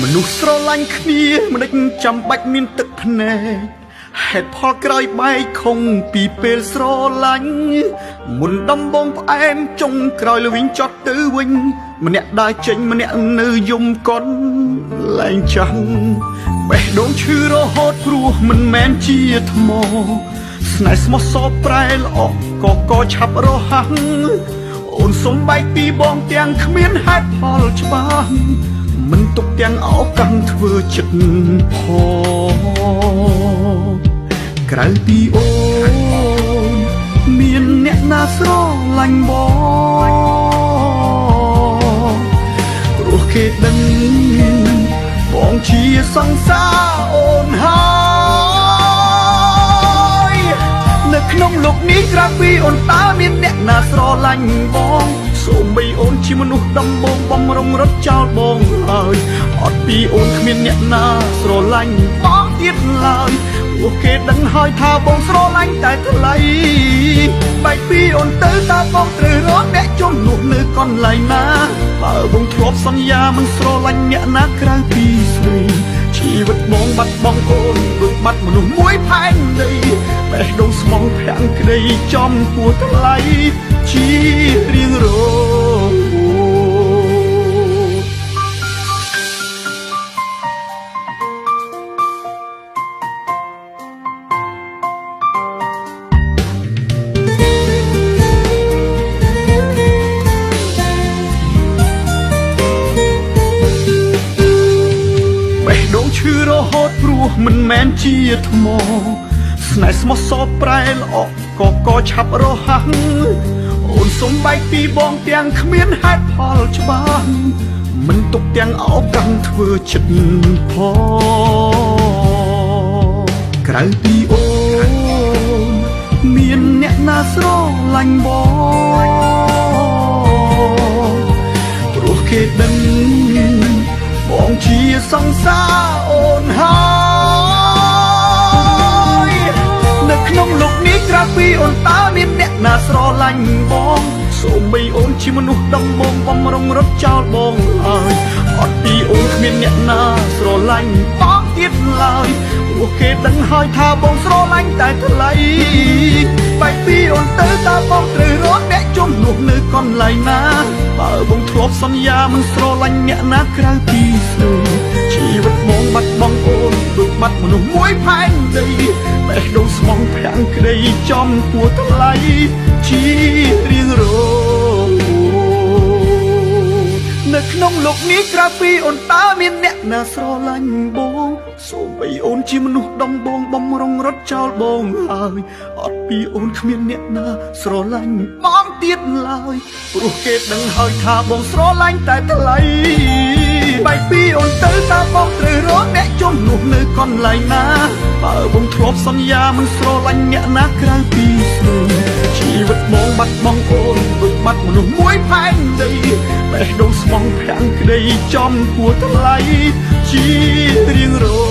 មនុស្សស្រឡាញ់គ្នាមិនដេចចាំបាច់មានទឹកភ្នែកហេតុផលក្រោយបែកខុងពីពេលស្រឡាញ់មុនដំបងផ្អែមចុងក្រោយលវិញចត់ទៅវិញម្នាក់ដើរចេញម្នាក់នៅយំកន់លែងចាំងបេះដូងឈឺរហូតព្រោះមិនមែនជាថ្មស្នេហ៍ស្មោះសរប្រែល្អក៏ឆាប់រហ័សអូនសុំបែកពីបងទាំងគ្មានហេតុផលច្បាស់មិនទុកទាំងអោកាំងធ្វើចិត្តផងក្រៅពីអូនមានអ្នកណាស្រឡាញ់បងព្រោះគេដឹងបងជាសង្សារអូនហើយនៅក្នុងលោកនេះក្រៅពីអូនតើមានអ្នកណាស្រឡាញ់បងសូម្បីអូនជាមនុស្សដំបងបំរុងរត់ចោលបងហើយអត់ពីអូនគ្មានអ្នកណាស្រឡាញ់បងទៀតឡើយព្រោះគេដឹងហើយថាបងស្រឡាញ់តែថ្លៃបែកពីអូនទៅតើបងត្រូវរកអ្នកជំនួសនៅកន្លែងណាបើបងធ្លាប់សន្យាមិនស្រឡាញ់អ្នកណាក្រៅពីស្រីជីវិតបងបាត់បង់អូនដូចបាត់មនុស្សមួយផែនដីបេះដូងស្មងភាំងក្តីចំពោះថ្លៃជារៀងរងឈឺរហូតព្រោះមិនមែនជាថ្មស្នេហ៍ស្មោះសរប្រែល្អក៏ឆាប់រហ័សអូនសុំបែកពីបងទាំងគ្មានហេតុផលច្បាស់មិនទុកទាំងអោកាំងធ្វើចិត្តផងក្រៅពីអូនមានអ្នកណាស្រឡាញ់បងព្រោះគេដឹងបងជាសង្សារអូនហើយនៅក្នុងលោកនេះក្រៅពីអូនតើមានអ្នកណាស្រឡាញ់បងសូម្បីអូនជាមនុស្សដំបងបំរុងរត់ចោលបងហើយអត់ពីអូនគ្មានអ្នកណាស្រឡាញ់បងទៀតឡើយព្រោះគេដឹងហើយថាបងស្រឡាញ់តែថ្លៃបែកពីអូនទៅតើបងត្រូវរកអ្នកជំនួសនៅកន្លែងណាបើបងធ្លាប់សន្យាមិនស្រឡាញ់អ្នកណាក្រៅពីស្រីជីវិតបងបាត់បង់អូនដូចបាត់មនុស្សមួយផែនដីបេះដូងស្មងភាំងក្តីចំពោះថ្លៃជារៀងរងនៅក្នុងលោកនេះក្រៅពីអូនតើមានអ្នកណាស្រឡាញ់បងសូម្បីអូនជាមនុស្សដំបងបំរុងរត់ចោលបងហើយអត់ពីអូនគ្មានអ្នកណាស្រឡាញ់បងទៀតឡើយព្រោះគេដឹងហើយថាបងស្រឡាញ់តែថ្លៃបែកពីអូនទៅតើបងត្រូវរកអ្នកជំនួសនៅកន្លែងណាបើបងធ្លាប់សន្យាមិនស្រឡាញ់អ្នកណាក្រៅពីស្រីជីវិតបងបាត់បង់អូនដូចបាត់មនុស្សមួយផែនដីបេះដូងស្មងភាំងក្តីចំពោះថ្លៃជារៀងរង